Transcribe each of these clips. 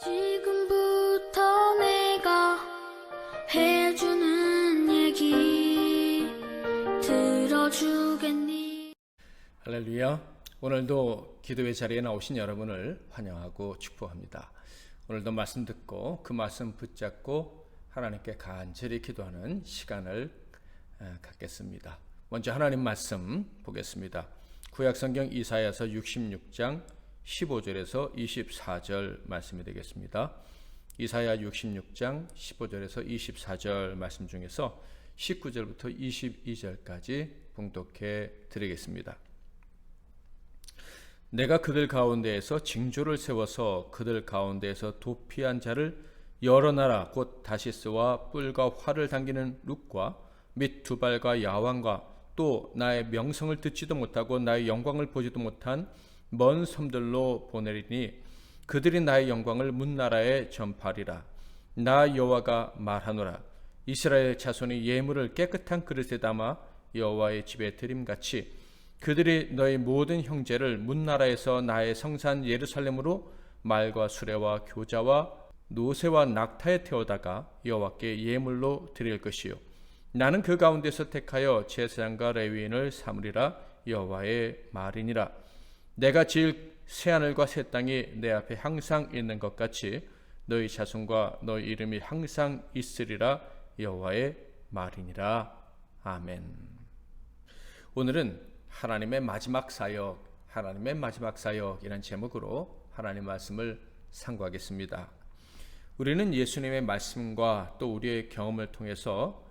지금부터 내가 해주는 얘기 들어주겠니? 할렐루야. 오늘도 기도의 자리에 나오신 여러분을 환영하고 축복합니다. 오늘도 말씀 듣고 그 말씀 붙잡고 하나님께 간절히 기도하는 시간을 갖겠습니다. 먼저 하나님 말씀 보겠습니다. 구약성경 이사야서 66장 15절에서 24절 말씀이 되겠습니다. 이사야 66장 15절에서 24절 말씀 중에서 19절부터 22절까지 봉독해 드리겠습니다. 내가 그들 가운데에서 징조를 세워서 그들 가운데에서 도피한 자를 여러 나라 곧 다시스와 뿔과 활을 당기는 룩과 및 두발과 야왕과 또 나의 명성을 듣지도 못하고 나의 영광을 보지도 못한 먼 섬들로 보내리니 그들이 나의 영광을 문나라에 전파리라. 나 여호와가 말하노라. 이스라엘 자손이 예물을 깨끗한 그릇에 담아 여호와의 집에 드림같이 그들이 너희 모든 형제를 문나라에서 나의 성산 예루살렘으로 말과 수레와 교자와 노새와 낙타에 태워다가 여호와께 예물로 드릴 것이요 나는 그 가운데서 택하여 제사장과 레위인을 삼으리라. 여호와의 말이니라. 내가 지을 새하늘과 새 땅이 내 앞에 항상 있는 것 같이 너희 자손과 너희 이름이 항상 있으리라. 여호와의 말이니라. 아멘. 오늘은 하나님의 마지막 사역, 하나님의 마지막 사역이라는 제목으로 하나님 말씀을 상고하겠습니다. 우리는 예수님의 말씀과 또 우리의 경험을 통해서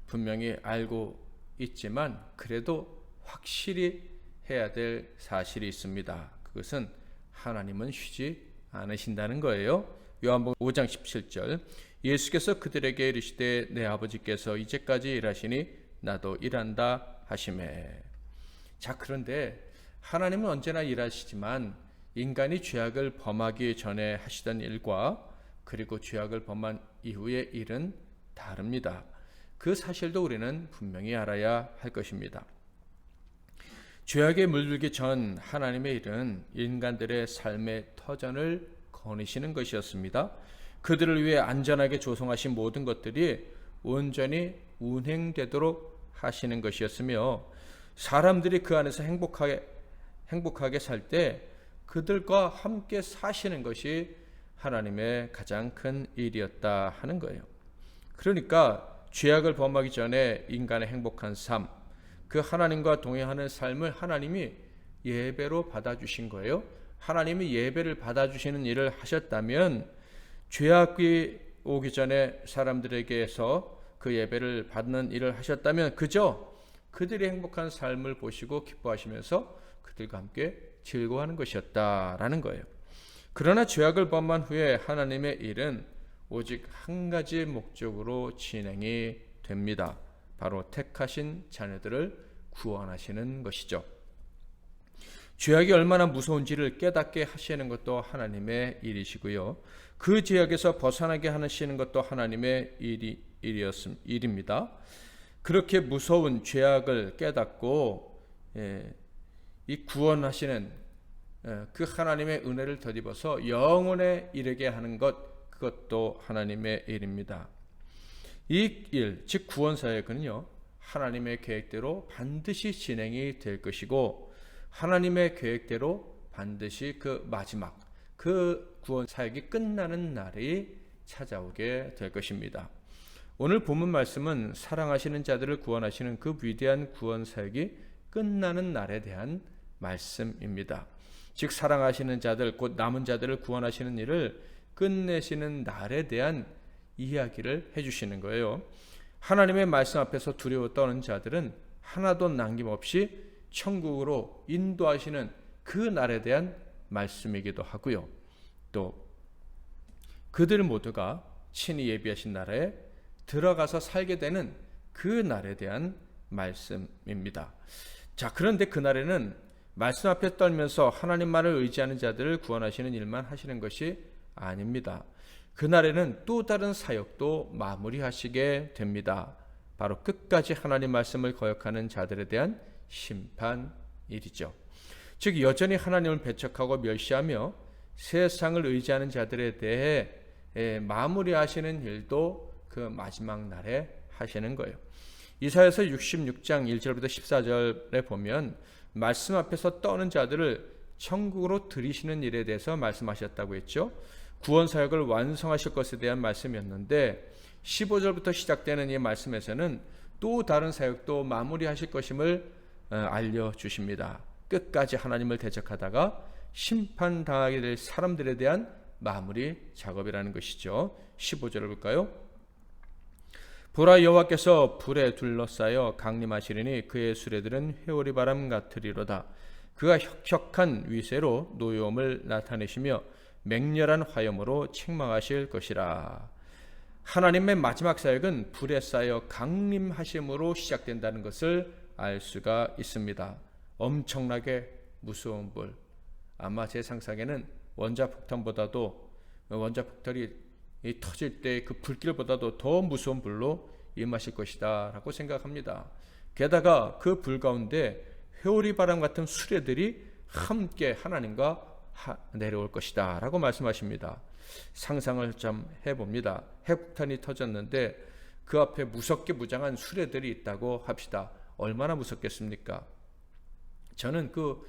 분명히 알고 있지만 그래도 확실히 해야 될 사실이 있습니다. 그것은 하나님은 쉬지 않으신다는 거예요. 요한복음 5장 17절 예수께서 그들에게 이르시되 내 아버지께서 이제까지 일하시니 나도 일한다 하시매. 자, 그런데 하나님은 언제나 일하시지만 인간이 죄악을 범하기 전에 하시던 일과 그리고 죄악을 범한 이후의 일은 다릅니다. 그 사실도 우리는 분명히 알아야 할 것입니다. 죄악에 물들기 전 하나님의 일은 인간들의 삶의 터전을 거니시는 것이었습니다. 그들을 위해 안전하게 조성하신 모든 것들이 온전히 운행되도록 하시는 것이었으며 사람들이 그 안에서 행복하게 살 때 그들과 함께 사시는 것이 하나님의 가장 큰 일이었다 하는 거예요. 그러니까 죄악을 범하기 전에 인간의 행복한 삶, 그 하나님과 동행하는 삶을 하나님이 예배로 받아주신 거예요. 하나님이 예배를 받아주시는 일을 하셨다면 죄악이 오기 전에 사람들에게서 그 예배를 받는 일을 하셨다면 그저 그들이 행복한 삶을 보시고 기뻐하시면서 그들과 함께 즐거워하는 것이었다라는 거예요. 그러나 죄악을 범한 후에 하나님의 일은 오직 한 가지 목적으로 진행이 됩니다. 바로 택하신 자녀들을 구원하시는 것이죠. 죄악이 얼마나 무서운지를 깨닫게 하시는 것도 하나님의 일이시고요. 그 죄악에서 벗어나게 하시는 것도 하나님의 일입니다. 그렇게 무서운 죄악을 깨닫고 이 구원하시는 그 하나님의 은혜를 덧입어서 영원에 이르게 하는 것, 그것도 하나님의 일입니다. 이 일, 즉 구원사역은요 하나님의 계획대로 반드시 진행이 될 것이고 하나님의 계획대로 반드시 그 마지막 그 구원사역이 끝나는 날이 찾아오게 될 것입니다. 오늘 본문 말씀은 사랑하시는 자들을 구원하시는 그 위대한 구원사역이 끝나는 날에 대한 말씀입니다. 즉 사랑하시는 자들 곧 남은 자들을 구원하시는 일을 끝내시는 날에 대한 이야기를 해주시는 거예요. 하나님의 말씀 앞에서 두려워 떠는 자들은 하나도 남김없이 천국으로 인도하시는 그 날에 대한 말씀이기도 하고요. 또 그들 모두가 친히 예비하신 나라에 들어가서 살게 되는 그 날에 대한 말씀입니다. 자, 그런데 그 날에는 말씀 앞에 떨면서 하나님만을 의지하는 자들을 구원하시는 일만 하시는 것이 아닙니다. 그날에는 또 다른 사역도 마무리하시게 됩니다. 바로 끝까지 하나님 말씀을 거역하는 자들에 대한 심판일이죠. 즉 여전히 하나님을 배척하고 멸시하며 세상을 의지하는 자들에 대해 마무리하시는 일도 그 마지막 날에 하시는 거예요. 이사야서 66장 1절부터 14절에 보면 말씀 앞에서 떠는 자들을 천국으로 들이시는 일에 대해서 말씀하셨다고 했죠. 구원 사역을 완성하실 것에 대한 말씀이었는데 15절부터 시작되는 이 말씀에서는 또 다른 사역도 마무리하실 것임을 알려주십니다. 끝까지 하나님을 대적하다가 심판당하게 될 사람들에 대한 마무리 작업이라는 것이죠. 15절을 볼까요? 보라, 여호와께서 불에 둘러싸여 강림하시리니 그의 수레들은 회오리 바람 같으리로다. 그가 혁혁한 위세로 노여움을 나타내시며 맹렬한 화염으로 책망하실 것이라. 하나님의 마지막 사역은 불에 쌓여 강림하심으로 시작된다는 것을 알 수가 있습니다. 엄청나게 무서운 불, 아마 제 상상에는 원자폭탄보다도 원자폭탄이 터질 때 그 불길보다도 더 무서운 불로 임하실 것이다 라고 생각합니다. 게다가 그 불 가운데 회오리 바람 같은 수레들이 함께 하나님과 내려올 것이다 라고 말씀하십니다. 상상을 좀 해봅니다. 핵폭탄이 터졌는데 그 앞에 무섭게 무장한 수레들이 있다고 합시다. 얼마나 무섭겠습니까? 저는 그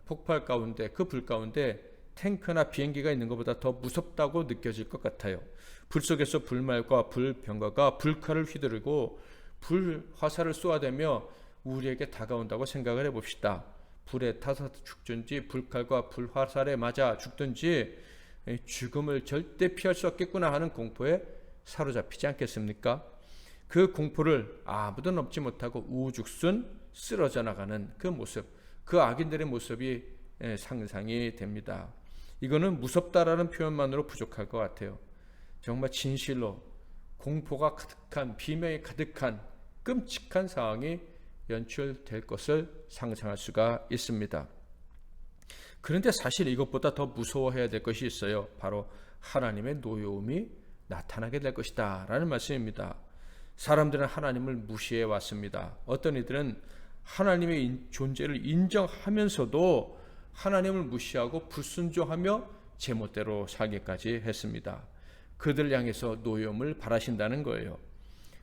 폭발 가운데, 그 불 가운데 탱크나 비행기가 있는 것보다 더 무섭다고 느껴질 것 같아요. 불 속에서 불말과 불병거가 불칼을 휘두르고 불 화살을 쏘아대며 우리에게 다가온다고 생각을 해봅시다. 불에 타서 죽든지 불칼과 불화살에 맞아 죽든지 죽음을 절대 피할 수 없겠구나 하는 공포에 사로잡히지 않겠습니까? 그 공포를 아무도 넘지 못하고 우죽순 쓰러져 나가는 그 모습, 그 악인들의 모습이 상상이 됩니다. 이거는 무섭다라는 표현만으로 부족할 것 같아요. 정말 진실로 공포가 가득한, 비명이 가득한 끔찍한 상황이 연출될 것을 상상할 수가 있습니다. 그런데 사실 이것보다 더 무서워해야 될 것이 있어요. 바로 하나님의 노여움이 나타나게 될 것이다 라는 말씀입니다. 사람들은 하나님을 무시해 왔습니다. 어떤 이들은 하나님의 존재를 인정하면서도 하나님을 무시하고 불순종하며 제멋대로 살기까지 했습니다. 그들을 향해서 노여움을 바라신다는 거예요.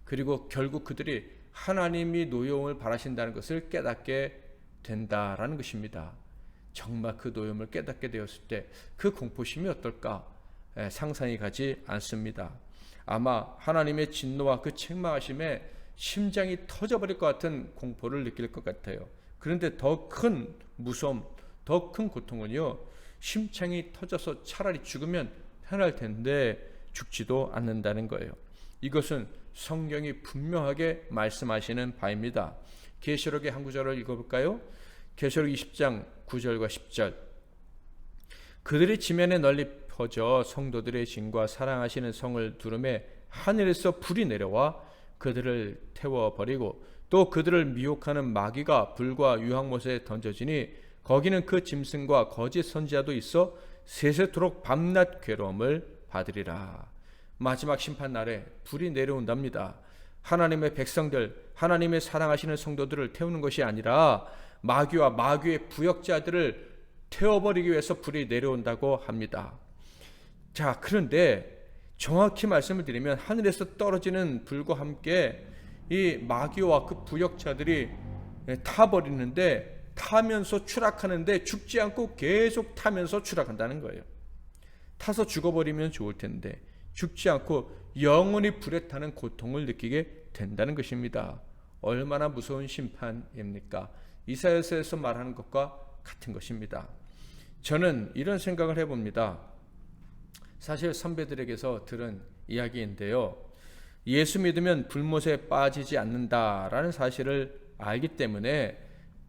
그리고 결국 그들이 하나님이 노여움을 바라신다는 것을 깨닫게 된다라는 것입니다. 정말 그 노여움을 깨닫게 되었을 때 그 공포심이 어떨까 상상이 가지 않습니다. 아마 하나님의 진노와 그 책망하심에 심장이 터져버릴 것 같은 공포를 느낄 것 같아요. 그런데 더 큰 무서움, 더 큰 고통은요, 심장이 터져서 차라리 죽으면 편할 텐데 죽지도 않는다는 거예요. 이것은 성경이 분명하게 말씀하시는 바입니다. 계시록의 한 구절을 읽어볼까요? 계시록 20장 9절과 10절. 그들이 지면에 널리 퍼져 성도들의 진과 사랑하시는 성을 두름에 하늘에서 불이 내려와 그들을 태워버리고 또 그들을 미혹하는 마귀가 불과 유황못에 던져지니 거기는 그 짐승과 거짓 선지자도 있어 세세토록 밤낮 괴로움을 받으리라. 마지막 심판 날에 불이 내려온답니다. 하나님의 백성들, 하나님의 사랑하시는 성도들을 태우는 것이 아니라 마귀와 마귀의 부역자들을 태워버리기 위해서 불이 내려온다고 합니다. 자, 그런데 정확히 말씀을 드리면 하늘에서 떨어지는 불과 함께 이 마귀와 그 부역자들이 타버리는데, 타면서 추락하는데 죽지 않고 계속 타면서 추락한다는 거예요. 타서 죽어버리면 좋을 텐데 죽지 않고 영원히 불에 타는 고통을 느끼게 된다는 것입니다. 얼마나 무서운 심판입니까? 이사야서에서 말하는 것과 같은 것입니다. 저는 이런 생각을 해봅니다. 사실 선배들에게서 들은 이야기인데요. 예수 믿으면 불못에 빠지지 않는다라는 사실을 알기 때문에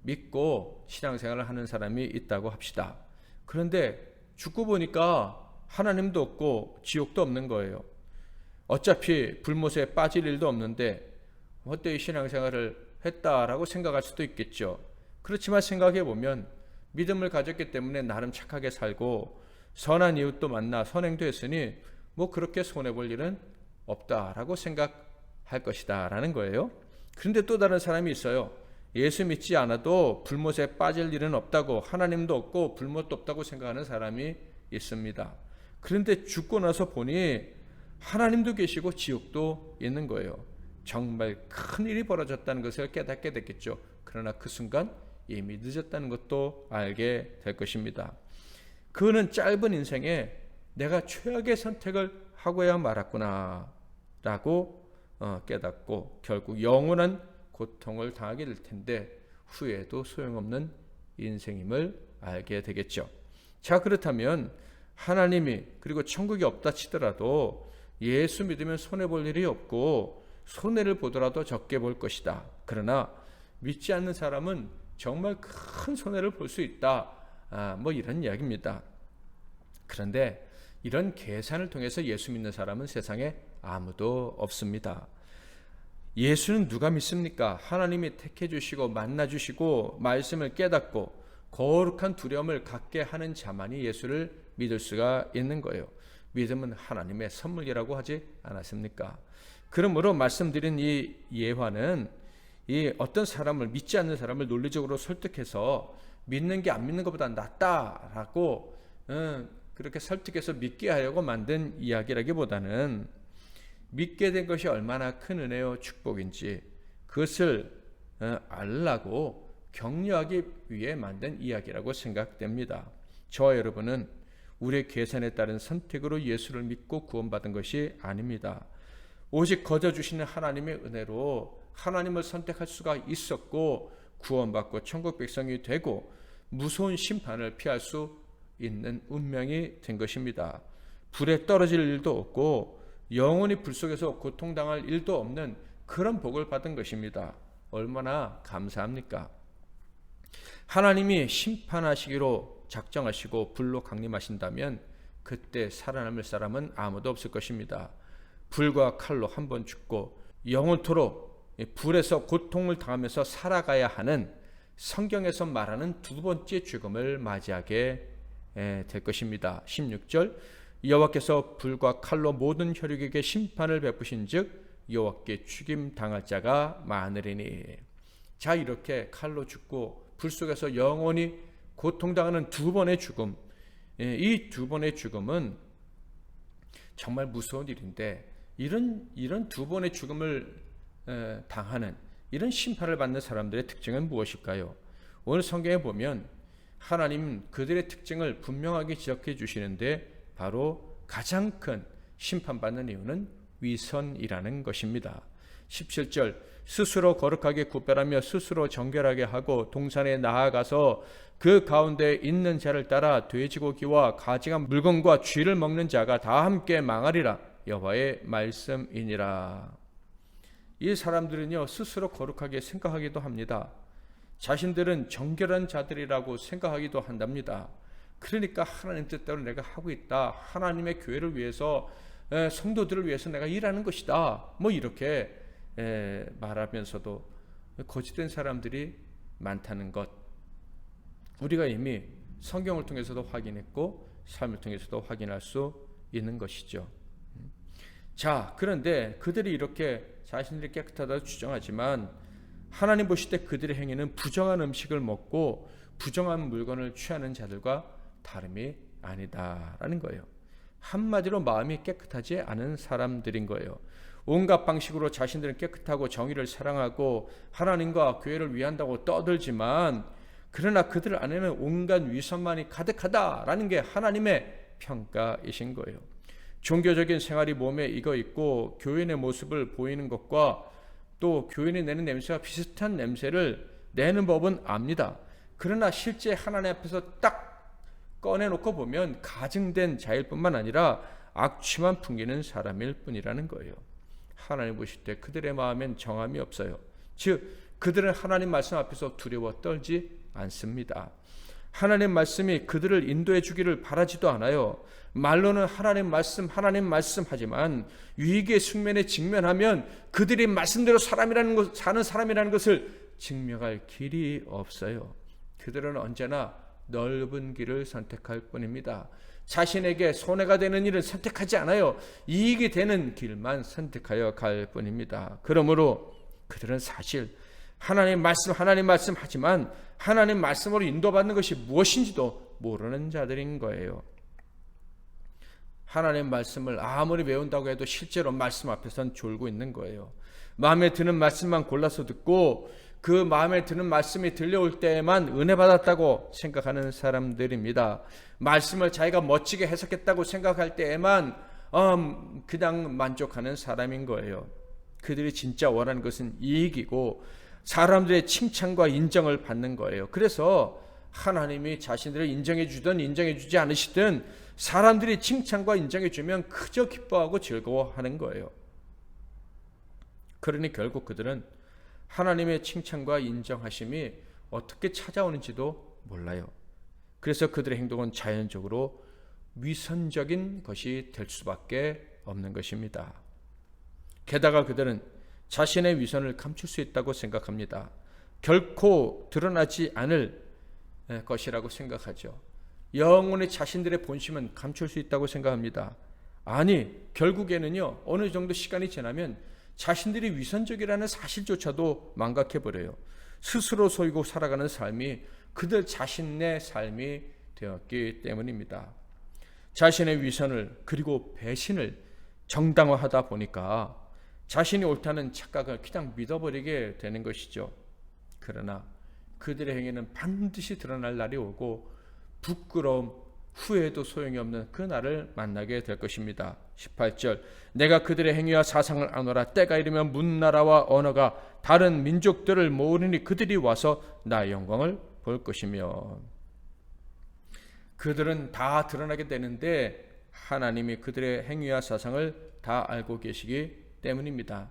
믿고 신앙생활을 하는 사람이 있다고 합시다. 그런데 죽고 보니까 하나님도 없고 지옥도 없는 거예요. 어차피 불못에 빠질 일도 없는데 헛되이 신앙생활을 했다라고 생각할 수도 있겠죠. 그렇지만 생각해 보면 믿음을 가졌기 때문에 나름 착하게 살고 선한 이웃도 만나 선행도 했으니 뭐 그렇게 손해볼 일은 없다라고 생각할 것이다 라는 거예요. 그런데 또 다른 사람이 있어요. 예수 믿지 않아도 불못에 빠질 일은 없다고, 하나님도 없고 불못도 없다고 생각하는 사람이 있습니다. 그런데 죽고 나서 보니 하나님도 계시고 지옥도 있는 거예요. 정말 큰 일이 벌어졌다는 것을 깨닫게 됐겠죠. 그러나 그 순간 이미 늦었다는 것도 알게 될 것입니다. 그는 짧은 인생에 내가 최악의 선택을 하고야 말았구나 라고 깨닫고 결국 영원한 고통을 당하게 될 텐데 후회도 소용없는 인생임을 알게 되겠죠. 자, 그렇다면 하나님이 그리고 천국이 없다 치더라도 예수 믿으면 손해볼 일이 없고 손해를 보더라도 적게 볼 것이다. 그러나 믿지 않는 사람은 정말 큰 손해를 볼 수 있다. 뭐 이런 이야기입니다. 그런데 이런 계산을 통해서 예수 믿는 사람은 세상에 아무도 없습니다. 예수는 누가 믿습니까? 하나님이 택해 주시고 만나 주시고 말씀을 깨닫고 거룩한 두려움을 갖게 하는 자만이 예수를 믿을 수가 있는 거예요. 믿음은 하나님의 선물이라고 하지 않았습니까? 그러므로 말씀드린 이 예화는 이 어떤 사람을, 믿지 않는 사람을 논리적으로 설득해서 믿는 게 안 믿는 것보다 낫다라고 그렇게 설득해서 믿게 하려고 만든 이야기라기보다는 믿게 된 것이 얼마나 큰 은혜요 축복인지 그것을 알라고 격려하기 위해 만든 이야기라고 생각됩니다. 저와 여러분은 우리의 계산에 따른 선택으로 예수를 믿고 구원받은 것이 아닙니다. 오직 거저 주시는 하나님의 은혜로 하나님을 선택할 수가 있었고 구원받고 천국 백성이 되고 무서운 심판을 피할 수 있는 운명이 된 것입니다. 불에 떨어질 일도 없고 영원히 불 속에서 고통당할 일도 없는 그런 복을 받은 것입니다. 얼마나 감사합니까? 하나님이 심판하시기로 작정하시고 불로 강림하신다면 그때 살아남을 사람은 아무도 없을 것입니다. 불과 칼로 한 번 죽고 영원토록 불에서 고통을 당하면서 살아가야 하는 성경에서 말하는 두 번째 죽음을 맞이하게 될 것입니다. 16절 여호와께서 불과 칼로 모든 혈육에게 심판을 베푸신 즉 여호와께 죽임 당할 자가 많으리니. 자, 이렇게 칼로 죽고 불 속에서 영원히 고통당하는 두 번의 죽음, 이 두 번의 죽음은 정말 무서운 일인데 이런 두 번의 죽음을 당하는 이런 심판을 받는 사람들의 특징은 무엇일까요? 오늘 성경에 보면 하나님 그들의 특징을 분명하게 지적해 주시는데 바로 가장 큰 심판받는 이유는 위선이라는 것입니다. 17절 스스로 거룩하게 구별하며 스스로 정결하게 하고 동산에 나아가서 그 가운데 있는 자를 따라 돼지고기와 가증한 물건과 쥐를 먹는 자가 다 함께 망하리라. 여호와의 말씀이니라. 이 사람들은요 스스로 거룩하게 생각하기도 합니다. 자신들은 정결한 자들이라고 생각하기도 한답니다. 그러니까 하나님 뜻대로 내가 하고 있다. 하나님의 교회를 위해서 성도들을 위해서 내가 일하는 것이다. 뭐 이렇게 말하면서도 거짓된 사람들이 많다는 것 우리가 이미 성경을 통해서도 확인했고 삶을 통해서도 확인할 수 있는 것이죠. 자, 그런데 그들이 이렇게 자신들이 깨끗하다고 주장하지만 하나님 보실 때 그들의 행위는 부정한 음식을 먹고 부정한 물건을 취하는 자들과 다름이 아니다라는 거예요. 한마디로 마음이 깨끗하지 않은 사람들인 거예요. 온갖 방식으로 자신들은 깨끗하고 정의를 사랑하고 하나님과 교회를 위한다고 떠들지만 그러나 그들 안에는 온갖 위선만이 가득하다라는 게 하나님의 평가이신 거예요. 종교적인 생활이 몸에 익어 있고 교인의 모습을 보이는 것과 또 교인이 내는 냄새와 비슷한 냄새를 내는 법은 압니다. 그러나 실제 하나님 앞에서 딱 꺼내놓고 보면 가증된 자일 뿐만 아니라 악취만 풍기는 사람일 뿐이라는 거예요. 하나님 보실 때 그들의 마음엔 정함이 없어요. 즉 그들은 하나님 말씀 앞에서 두려워 떨지 않습니다. 하나님 말씀이 그들을 인도해 주기를 바라지도 않아요. 말로는 하나님 말씀 하지만 위기의 숙면에 직면하면 그들이 말씀대로 사는 사람이라는 것을 증명할 길이 없어요. 그들은 언제나 넓은 길을 선택할 뿐입니다. 자신에게 손해가 되는 일은 선택하지 않아요. 이익이 되는 길만 선택하여 갈 뿐입니다. 그러므로 그들은 사실 하나님 말씀 하지만 하나님 말씀으로 인도받는 것이 무엇인지도 모르는 자들인 거예요. 하나님 말씀을 아무리 외운다고 해도 실제로 말씀 앞에선 졸고 있는 거예요. 마음에 드는 말씀만 골라서 듣고 그 마음에 드는 말씀이 들려올 때에만 은혜 받았다고 생각하는 사람들입니다. 말씀을 자기가 멋지게 해석했다고 생각할 때에만 그냥 만족하는 사람인 거예요. 그들이 진짜 원하는 것은 이익이고 사람들의 칭찬과 인정을 받는 거예요. 그래서 하나님이 자신들을 인정해 주든 인정해 주지 않으시든 사람들이 칭찬과 인정해 주면 그저 기뻐하고 즐거워하는 거예요. 그러니 결국 그들은 하나님의 칭찬과 인정하심이 어떻게 찾아오는지도 몰라요. 그래서 그들의 행동은 자연적으로 위선적인 것이 될 수밖에 없는 것입니다. 게다가 그들은 자신의 위선을 감출 수 있다고 생각합니다. 결코 드러나지 않을 것이라고 생각하죠. 영원히 자신들의 본심은 감출 수 있다고 생각합니다. 아니, 결국에는요, 어느 정도 시간이 지나면 자신들이 위선적이라는 사실조차도 망각해버려요. 스스로 속이고 살아가는 삶이 그들 자신의 삶이 되었기 때문입니다. 자신의 위선을 그리고 배신을 정당화하다 보니까 자신이 옳다는 착각을 그냥 믿어버리게 되는 것이죠. 그러나 그들의 행위는 반드시 드러날 날이 오고 부끄러움, 후회도 소용이 없는 그 날을 만나게 될 것입니다. 18절, 내가 그들의 행위와 사상을 아노라. 때가 이르면 문나라와 언어가 다른 민족들을 모으리니 그들이 와서 나의 영광을 볼 것이며. 그들은 다 드러나게 되는데 하나님이 그들의 행위와 사상을 다 알고 계시기 때문입니다.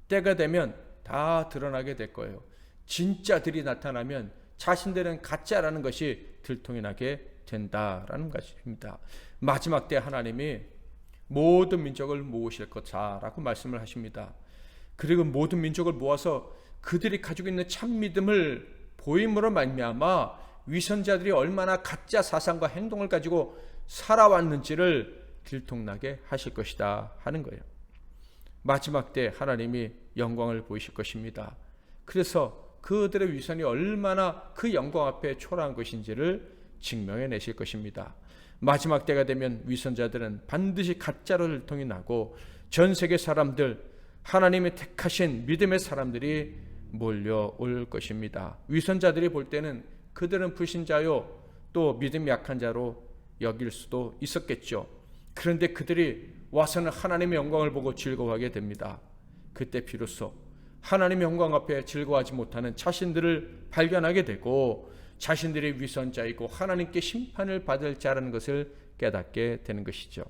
때가 되면 다 드러나게 될 거예요. 진짜들이 나타나면 자신들은 가짜라는 것이 들통이 나게 된다라는 것입니다. 마지막 때 하나님이 모든 민족을 모으실 것이라고 말씀을 하십니다. 그리고 모든 민족을 모아서 그들이 가지고 있는 참 믿음을 보임으로 말미암아 위선자들이 얼마나 가짜 사상과 행동을 가지고 살아왔는지를 들통나게 하실 것이다 하는 거예요. 마지막 때 하나님이 영광을 보이실 것입니다. 그래서 그들의 위선이 얼마나 그 영광 앞에 초라한 것인지를 증명해내실 것입니다. 마지막 때가 되면 위선자들은 반드시 가짜로 들통이 나고 전 세계 사람들, 하나님의 택하신 믿음의 사람들이 몰려올 것입니다. 위선자들이 볼 때는 그들은 불신자요 또 믿음이 약한 자로 여길 수도 있었겠죠. 그런데 그들이 와서는 하나님의 영광을 보고 즐거워하게 됩니다. 그때 비로소 하나님의 영광 앞에 즐거워하지 못하는 자신들을 발견하게 되고 자신들이 위선자이고 하나님께 심판을 받을 자라는 것을 깨닫게 되는 것이죠.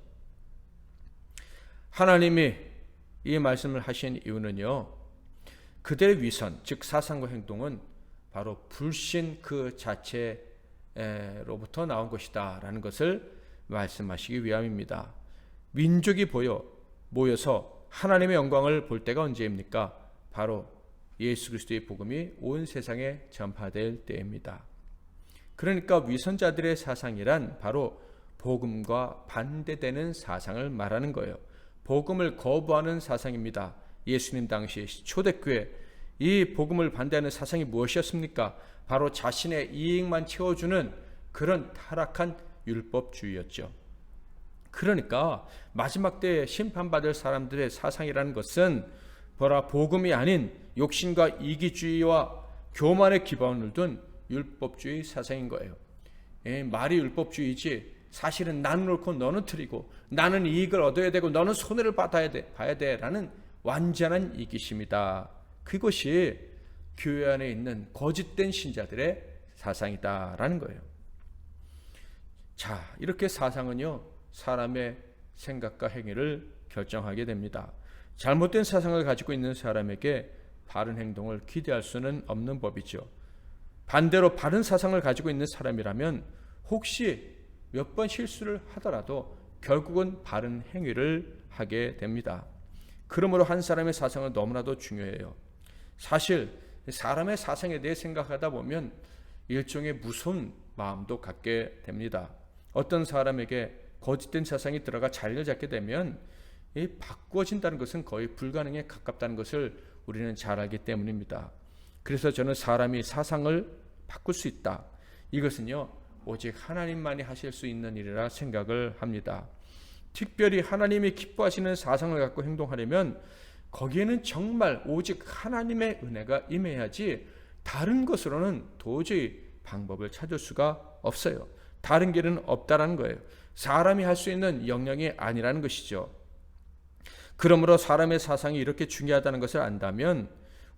하나님이 이 말씀을 하신 이유는요, 그들의 위선, 즉 사상과 행동은 바로 불신 그 자체로부터 나온 것이다 라는 것을 말씀하시기 위함입니다. 민족이 모여서 하나님의 영광을 볼 때가 언제입니까? 바로 예수 그리스도의 복음이 온 세상에 전파될 때입니다. 그러니까 위선자들의 사상이란 바로 복음과 반대되는 사상을 말하는 거예요. 복음을 거부하는 사상입니다. 예수님 당시 초대교회 이 복음을 반대하는 사상이 무엇이었습니까? 바로 자신의 이익만 채워주는 그런 타락한 율법주의였죠. 그러니까 마지막 때에 심판받을 사람들의 사상이라는 것은 복음이 아닌 욕심과 이기주의와 교만의 기반을 둔 율법주의 사상인 거예요. 말이 율법주의지 사실은 나는 옳고 너는 틀리고 나는 이익을 얻어야 되고 너는 손해를 봐야 돼 라는 완전한 이기심이다. 그것이 교회 안에 있는 거짓된 신자들의 사상이다라는 거예요. 자, 이렇게 사상은요 사람의 생각과 행위를 결정하게 됩니다. 잘못된 사상을 가지고 있는 사람에게 바른 행동을 기대할 수는 없는 법이죠. 반대로 바른 사상을 가지고 있는 사람이라면 혹시 몇 번 실수를 하더라도 결국은 바른 행위를 하게 됩니다. 그러므로 한 사람의 사상은 너무나도 중요해요. 사실 사람의 사상에 대해 생각하다 보면 일종의 무서운 마음도 갖게 됩니다. 어떤 사람에게 거짓된 사상이 들어가 자리를 잡게 되면 바꿔진다는 것은 거의 불가능에 가깝다는 것을 우리는 잘 알기 때문입니다. 그래서 저는 사람이 사상을 바꿀 수 있다. 이것은요, 오직 하나님만이 하실 수 있는 일이라 생각을 합니다. 특별히 하나님이 기뻐하시는 사상을 갖고 행동하려면 거기에는 정말 오직 하나님의 은혜가 임해야지 다른 것으로는 도저히 방법을 찾을 수가 없어요. 다른 길은 없다라는 거예요. 사람이 할 수 있는 영역이 아니라는 것이죠. 그러므로 사람의 사상이 이렇게 중요하다는 것을 안다면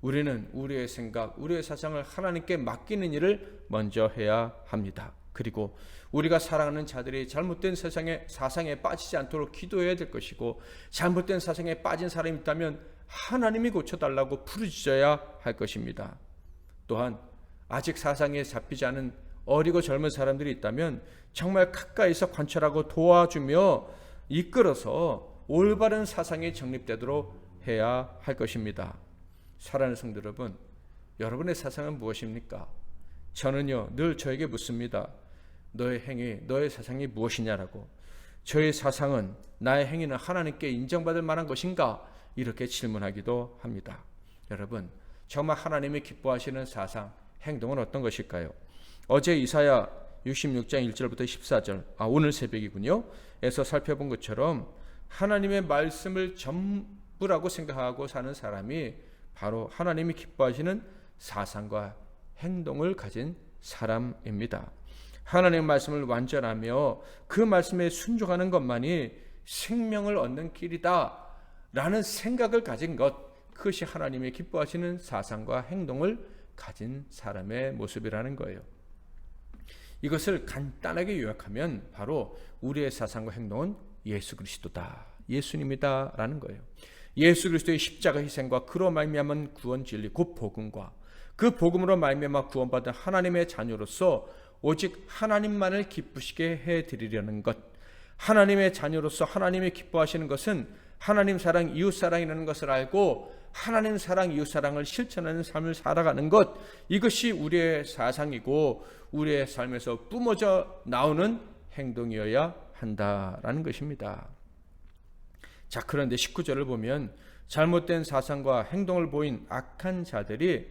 우리는 우리의 생각, 우리의 사상을 하나님께 맡기는 일을 먼저 해야 합니다. 그리고 우리가 사랑하는 자들이 잘못된 사상에 빠지지 않도록 기도해야 될 것이고, 잘못된 사상에 빠진 사람이 있다면 하나님이 고쳐달라고 부르짖어야 할 것입니다. 또한 아직 사상에 잡히지 않은 어리고 젊은 사람들이 있다면 정말 가까이서 관찰하고 도와주며 이끌어서 올바른 사상이 정립되도록 해야 할 것입니다. 사랑하는 성도 여러분, 여러분의 사상은 무엇입니까? 저는요, 늘 저에게 묻습니다. 너의 행위, 너의 사상이 무엇이냐라고. 저의 사상은, 나의 행위는 하나님께 인정받을 만한 것인가? 이렇게 질문하기도 합니다. 여러분, 정말 하나님이 기뻐하시는 사상, 행동은 어떤 것일까요? 어제 이사야 66장 1절부터 14절, 오늘 새벽이군요, 에서 살펴본 것처럼 하나님의 말씀을 전부라고 생각하고 사는 사람이 바로 하나님이 기뻐하시는 사상과 행동을 가진 사람입니다. 하나님의 말씀을 완전하며 그 말씀에 순종하는 것만이 생명을 얻는 길이다 라는 생각을 가진 것, 그것이 하나님이 기뻐하시는 사상과 행동을 가진 사람의 모습이라는 거예요. 이것을 간단하게 요약하면 바로 우리의 사상과 행동은 예수 그리스도다, 예수님이다 라는 거예요. 예수 그리스도의 십자가 희생과 그로 말미암은 구원 진리, 곧 복음과 그 복음으로 말미암아 구원받은 하나님의 자녀로서 오직 하나님만을 기쁘시게 해드리려는 것, 하나님의 자녀로서 하나님이 기뻐하시는 것은 하나님 사랑, 이웃 사랑이라는 것을 알고 하나님 사랑, 이웃 사랑을 실천하는 삶을 살아가는 것, 이것이 우리의 사상이고 우리의 삶에서 뿜어져 나오는 행동이어야 한다라는 것입니다. 자, 그런데 19절을 보면 잘못된 사상과 행동을 보인 악한 자들이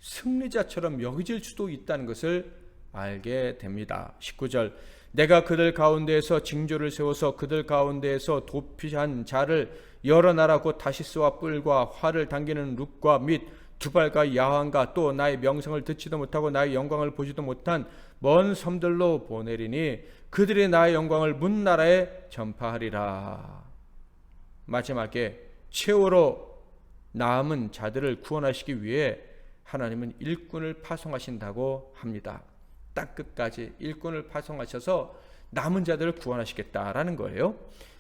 승리자처럼 여겨질 수도 있다는 것을 알게 됩니다. 19절, 내가 그들 가운데에서 징조를 세워서 그들 가운데에서 도피한 자를 여러 나라 곧 다시스와 뿔과 활을 당기는 룩과 및 두발과 야환과 또 나의 명성을 듣지도 못하고 나의 영광을 보지도 못한 먼 섬들로 보내리니 그들이 나의 영광을 문 나라에 전파하리라. 마지막에 최후로 남은 자들을 구원하시기 위해 하나님은 일꾼을 파송하신다고 합니다. 딱 끝까지 일꾼을 파송하셔서 남은 자들을 구원하시겠다라는 거예요.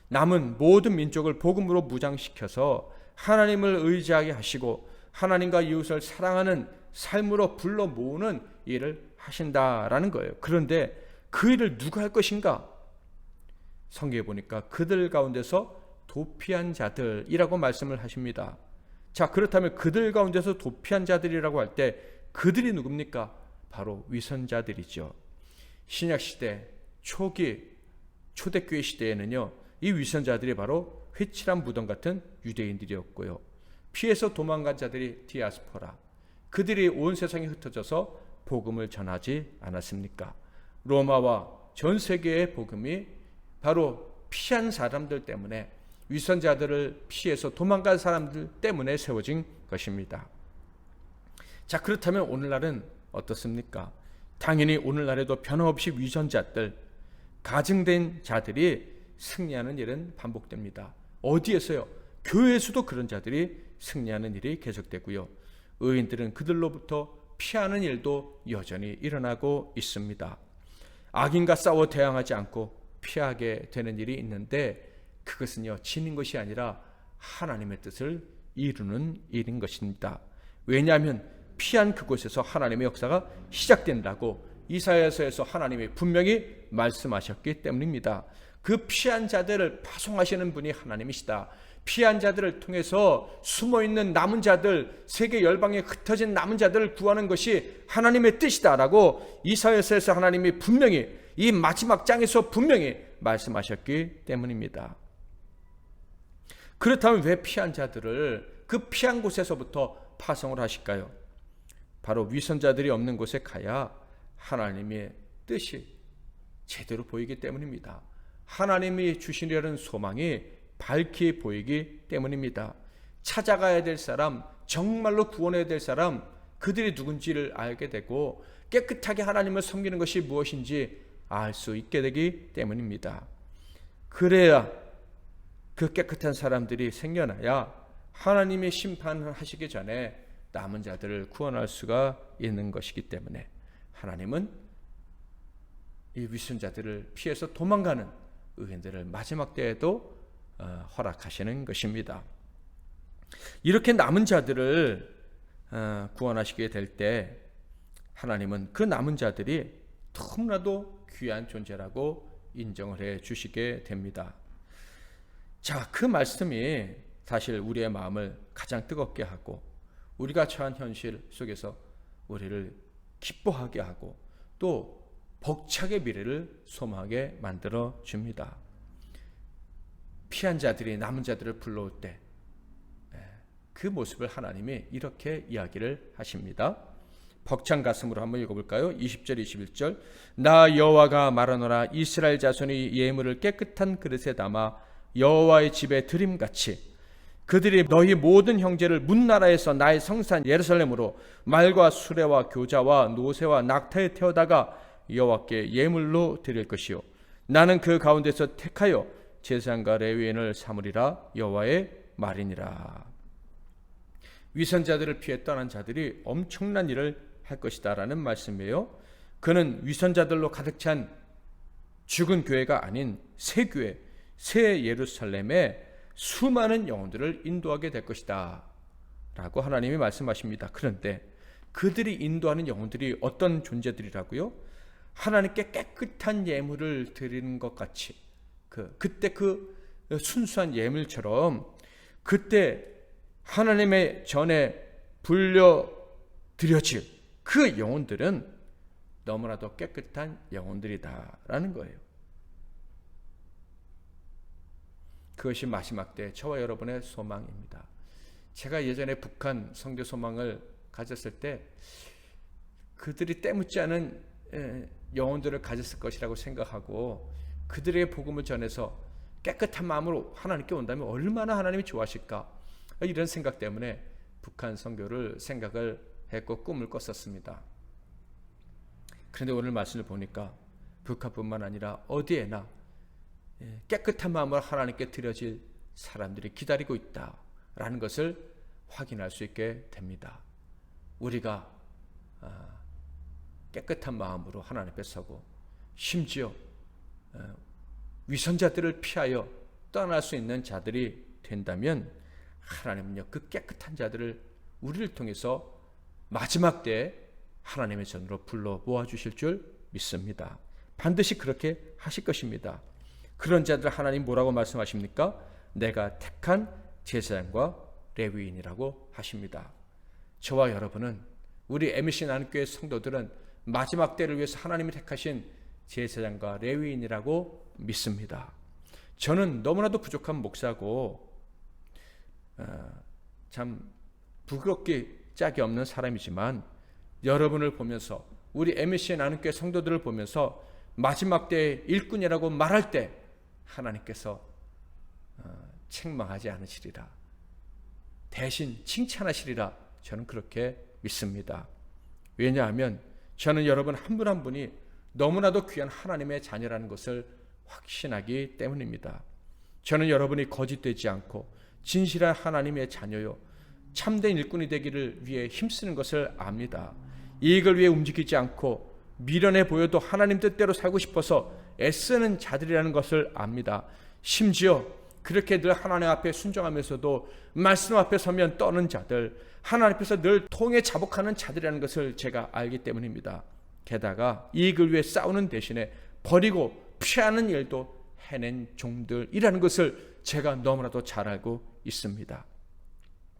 남은 모든 민족을 복음으로 무장시켜서 하나님을 의지하게 하시고 하나님과 이웃을 사랑하는 삶으로 불러 모으는 일을 하신다라는 거예요. 그런데 그 일을 누가 할 것인가? 성경에 보니까 그들 가운데서 도피한 자들이라고 말씀을 하십니다. 자, 그렇다면 그들 가운데서 도피한 자들이라고 할 때 그들이 누굽니까? 바로 위선자들이죠. 신약시대 초기 초대교회 시대에는요, 이 위선자들이 바로 회칠한 무덤 같은 유대인들이었고요, 피해서 도망간 자들이 디아스포라, 그들이 온 세상에 흩어져서 복음을 전하지 않았습니까? 로마와 전 세계의 복음이 바로 피한 사람들 때문에, 위선자들을 피해서 도망간 사람들 때문에 세워진 것입니다. 자, 그렇다면 오늘날은 어떻습니까? 당연히 오늘날에도 변함없이 위선자들, 가증된 자들이 승리하는 일은 반복됩니다. 어디에서요? 교회에서도 그런 자들이 승리하는 일이 계속되고요, 의인들은 그들로부터 피하는 일도 여전히 일어나고 있습니다. 악인과 싸워 대항하지 않고 피하게 되는 일이 있는데 그것은요, 지는 것이 아니라 하나님의 뜻을 이루는 일인 것입니다. 왜냐하면 피한 그곳에서 하나님의 역사가 시작된다고 이사야서에서 하나님이 분명히 말씀하셨기 때문입니다. 그 피한 자들을 파송하시는 분이 하나님이시다. 피한 자들을 통해서 숨어있는 남은 자들, 세계 열방에 흩어진 남은 자들을 구하는 것이 하나님의 뜻이다라고 이사야서에서 하나님이 분명히 이 마지막 장에서 분명히 말씀하셨기 때문입니다. 그렇다면 왜 피한 자들을 그 피한 곳에서부터 파송을 하실까요? 바로 위선자들이 없는 곳에 가야 하나님의 뜻이 제대로 보이기 때문입니다. 하나님이 주시려는 소망이 밝히 보이기 때문입니다. 찾아가야 될 사람, 정말로 구원해야 될 사람, 그들이 누군지를 알게 되고 깨끗하게 하나님을 섬기는 것이 무엇인지 알 수 있게 되기 때문입니다. 그래야 그 깨끗한 사람들이 생겨나야 하나님의 심판을 하시기 전에 남은 자들을 구원할 수가 있는 것이기 때문에 하나님은 이 위선자들을 피해서 도망가는 의인들을 마지막 때에도 허락하시는 것입니다. 이렇게 남은 자들을 구원하시게 될 때 하나님은 그 남은 자들이 너무나도 귀한 존재라고 인정을 해 주시게 됩니다. 자, 그 말씀이 사실 우리의 마음을 가장 뜨겁게 하고 우리가 처한 현실 속에서 우리를 기뻐하게 하고 또 벅차게 미래를 소망하게 만들어 줍니다. 피한 자들이 남은 자들을 불러올 때 그 모습을 하나님이 이렇게 이야기를 하십니다. 벅찬 가슴으로 한번 읽어볼까요? 20절 21절 나 여호와가 말하노라 이스라엘 자손이 예물을 깨끗한 그릇에 담아 여호와의 집에 드림같이 그들이 너희 모든 형제를 문나라에서 나의 성산 예루살렘으로 말과 수레와 교자와 노새와 낙타에 태워다가 여호와께 예물로 드릴 것이요 나는 그 가운데서 택하여 제사장과 레위인을 삼으리라 여호와의 말이니라. 위선자들을 피해 떠난 자들이 엄청난 일을 할 것이다 라는 말씀이에요. 그는 위선자들로 가득 찬 죽은 교회가 아닌 새 교회, 새 예루살렘에 수많은 영혼들을 인도하게 될 것이다 라고 하나님이 말씀하십니다. 그런데 그들이 인도하는 영혼들이 어떤 존재들이라고요? 하나님께 깨끗한 예물을 드리는 것 같이 그때 그 순수한 예물처럼 그때 하나님의 전에 불려 드려질 그 영혼들은 너무나도 깨끗한 영혼들이다라는 거예요. 그것이 마지막 때 저와 여러분의 소망입니다. 제가 예전에 북한 선교 소망을 가졌을 때 그들이 때묻지 않은 영혼들을 가졌을 것이라고 생각하고 그들의 복음을 전해서 깨끗한 마음으로 하나님께 온다면 얼마나 하나님이 좋아하실까 이런 생각 때문에 북한 선교를 생각을 했고 꿈을 꿨었습니다. 그런데 오늘 말씀을 보니까 북한뿐만 아니라 어디에나 깨끗한 마음으로 하나님께 드려질 사람들이 기다리고 있다라는 것을 확인할 수 있게 됩니다. 우리가 깨끗한 마음으로 하나님 앞에 서고 심지어 위선자들을 피하여 떠날 수 있는 자들이 된다면 하나님은요 그 깨끗한 자들을 우리를 통해서 마지막 때에 하나님의 전으로 불러 모아주실 줄 믿습니다. 반드시 그렇게 하실 것입니다. 그런 자들 하나님 뭐라고 말씀하십니까? 내가 택한 제사장과 레위인이라고 하십니다. 저와 여러분은 우리 MBC 나눔교회 성도들은 마지막 때를 위해서 하나님이 택하신 제사장과 레위인이라고 믿습니다. 저는 너무나도 부족한 목사고 참 부끄럽게 짝이 없는 사람이지만 여러분을 보면서 우리 MBC 나눔교회 성도들을 보면서 마지막 때의 일꾼이라고 말할 때 하나님께서 책망하지 않으시리라, 대신 칭찬하시리라 저는 그렇게 믿습니다. 왜냐하면 저는 여러분 한 분 한 분이 너무나도 귀한 하나님의 자녀라는 것을 확신하기 때문입니다. 저는 여러분이 거짓되지 않고 진실한 하나님의 자녀요 참된 일꾼이 되기를 위해 힘쓰는 것을 압니다. 이익을 위해 움직이지 않고 미련해 보여도 하나님 뜻대로 살고 싶어서 애쓰는 자들이라는 것을 압니다. 심지어 그렇게 늘 하나님 앞에 순종하면서도 말씀 앞에 서면 떠는 자들, 하나님 앞에서 늘 통해 자복하는 자들이라는 것을 제가 알기 때문입니다. 게다가 이익을 위해 싸우는 대신에 버리고 피하는 일도 해낸 종들이라는 것을 제가 너무나도 잘 알고 있습니다.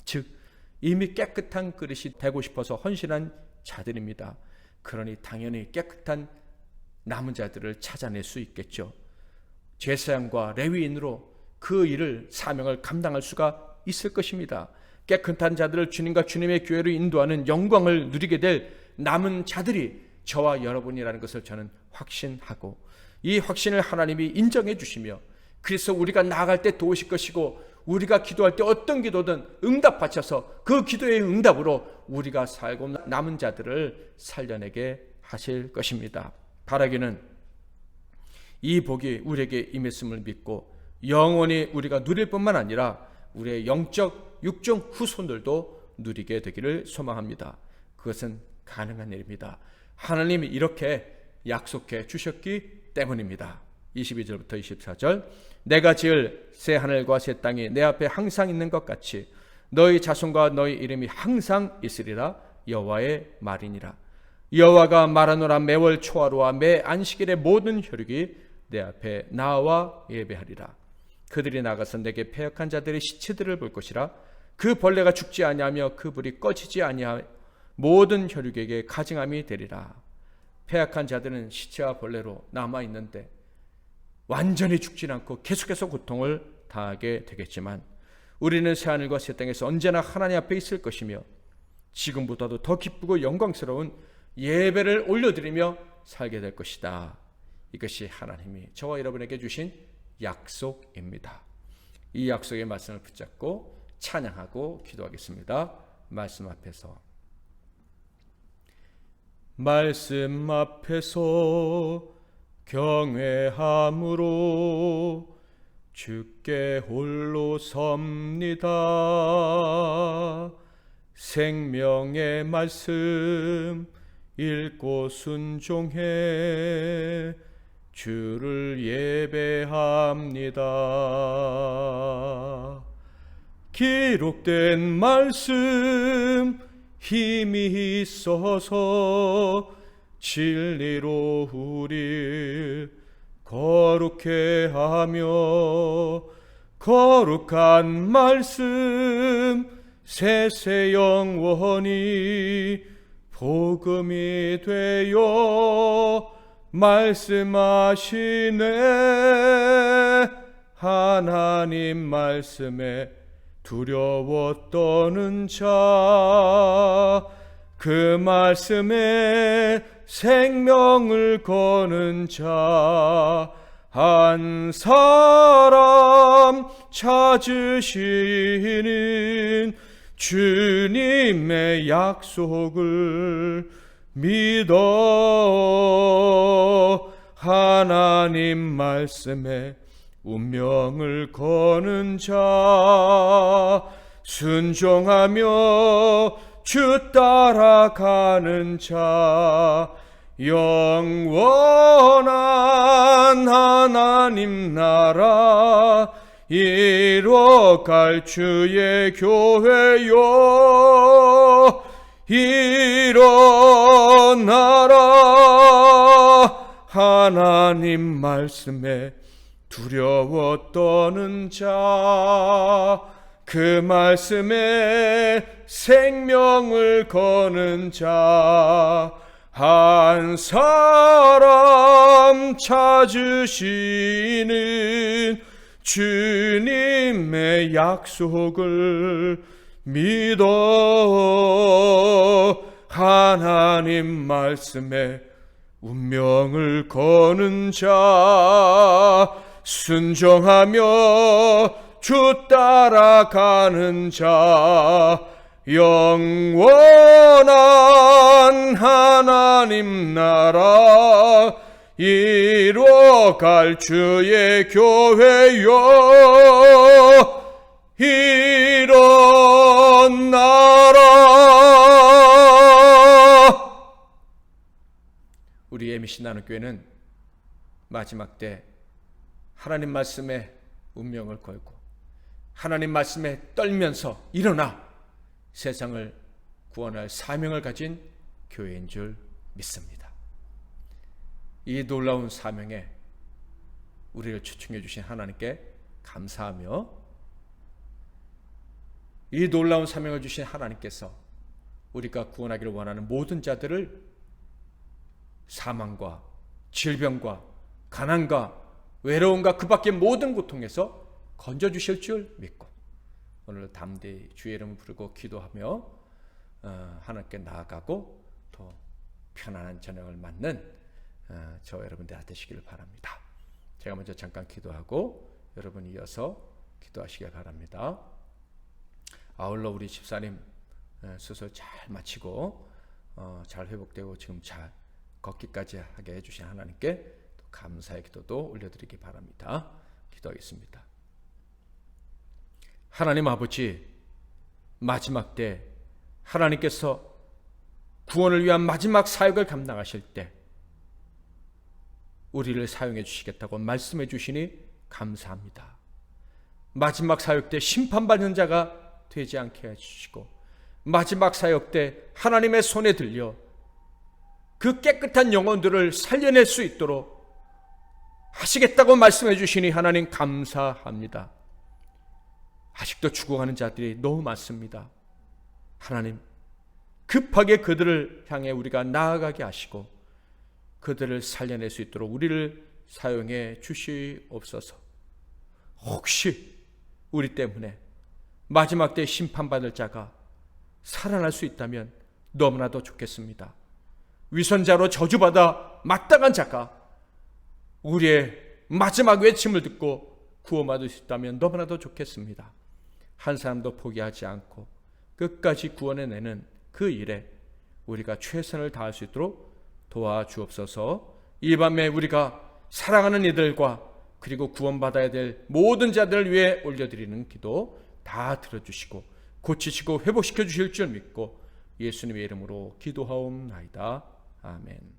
즉 이미 깨끗한 그릇이 되고 싶어서 헌신한 자들입니다. 그러니 당연히 깨끗한 남은 자들을 찾아낼 수 있겠죠. 제사장과 레위인으로 그 일을 사명을 감당할 수가 있을 것입니다. 깨끗한 자들을 주님과 주님의 교회로 인도하는 영광을 누리게 될 남은 자들이 저와 여러분이라는 것을 저는 확신하고, 이 확신을 하나님이 인정해 주시며 그래서 우리가 나아갈 때 도우실 것이고, 우리가 기도할 때 어떤 기도든 응답받쳐서 그 기도의 응답으로 우리가 살고 남은 자들을 살려내게 하실 것입니다. 바라기는 이 복이 우리에게 임했음을 믿고 영원히 우리가 누릴 뿐만 아니라 우리의 영적 육종 후손들도 누리게 되기를 소망합니다. 그것은 가능한 일입니다. 하나님이 이렇게 약속해 주셨기 때문입니다. 22절부터 24절, 내가 지을 새 하늘과 새 땅이 내 앞에 항상 있는 것 같이 너희 자손과 너희 이름이 항상 있으리라. 여호와의 말이니라. 여호와가 말하노라. 매월 초하루와 매 안식일의 모든 혈육이 내 앞에 나와 예배하리라. 그들이 나가서 내게 패역한 자들의 시체들을 볼 것이라. 그 벌레가 죽지 아니하며 그 불이 꺼지지 아니하며 모든 혈육에게 가증함이 되리라. 패역한 자들은 시체와 벌레로 남아있는데 완전히 죽지 않고 계속해서 고통을 당하게 되겠지만, 우리는 새하늘과 새 땅에서 언제나 하나님 앞에 있을 것이며 지금보다도 더 기쁘고 영광스러운 예배를 올려드리며 살게 될 것이다. 이것이 하나님이 저와 여러분에게 주신 약속입니다. 이 약속의 말씀을 붙잡고 찬양하고 기도하겠습니다. 말씀 앞에서 경외함으로 주께 홀로 섭니다. 생명의 말씀 읽고 순종해 주를 예배합니다. 기록된 말씀 힘이 있어서 진리로 우릴 거룩해 하며, 거룩한 말씀 세세 영원히 복음이 되어 말씀하시네. 하나님 말씀에 두려워 떠는 자, 그 말씀에 생명을 거는 자, 한 사람 찾으시는 주님의 약속을 믿어 하나님 말씀에 운명을 거는 자, 순종하며 주 따라가는 자, 영원한 하나님 나라 이뤄갈 주의 교회여, 일어나라. 하나님 말씀에 두려워 떠는 자, 그 말씀에 생명을 거는 자, 한 사람 찾으시는 주님의 약속을 믿어 하나님 말씀에 운명을 거는 자, 순종하며 주 따라가는 자, 영원한 하나님 나라 이뤄갈 주의 교회여, 일어나라. 우리 MBC 나눔교회는 마지막 때 하나님 말씀에 운명을 걸고 하나님 말씀에 떨면서 일어나 세상을 구원할 사명을 가진 교회인 줄 믿습니다. 이 놀라운 사명에 우리를 초청해 주신 하나님께 감사하며, 이 놀라운 사명을 주신 하나님께서 우리가 구원하기를 원하는 모든 자들을 사망과 질병과 가난과 외로움과 그 밖의 모든 고통에서 건져주실 줄 믿고, 오늘 담대히 주의 이름을 부르고 기도하며 하나님께 나아가고 또 편안한 저녁을 맞는 저 여러분들 되시기를 바랍니다. 제가 먼저 잠깐 기도하고 여러분 이어서 기도하시길 바랍니다. 아울러 우리 집사님 수술 잘 마치고 잘 회복되고 지금 잘 걷기까지 하게 해주신 하나님께 또 감사의 기도도 올려드리기 바랍니다. 기도하겠습니다. 하나님 아버지, 마지막 때 하나님께서 구원을 위한 마지막 사역을 감당하실 때 우리를 사용해 주시겠다고 말씀해 주시니 감사합니다. 마지막 사역 때 심판받는 자가 되지 않게 해주시고 마지막 사역 때 하나님의 손에 들려 그 깨끗한 영혼들을 살려낼 수 있도록 하시겠다고 말씀해 주시니 하나님 감사합니다. 아직도 죽어가는 자들이 너무 많습니다. 하나님 급하게 그들을 향해 우리가 나아가게 하시고 그들을 살려낼 수 있도록 우리를 사용해 주시옵소서. 혹시 우리 때문에 마지막 때 심판받을 자가 살아날 수 있다면 너무나도 좋겠습니다. 위선자로 저주받아 마땅한 자가 우리의 마지막 외침을 듣고 구원받을 수 있다면 너무나도 좋겠습니다. 한 사람도 포기하지 않고 끝까지 구원해내는 그 일에 우리가 최선을 다할 수 있도록 도와주옵소서. 이 밤에 우리가 사랑하는 이들과 그리고 구원받아야 될 모든 자들을 위해 올려드리는 기도 다 들어주시고 고치시고 회복시켜 주실 줄 믿고 예수님의 이름으로 기도하옵나이다. 아멘.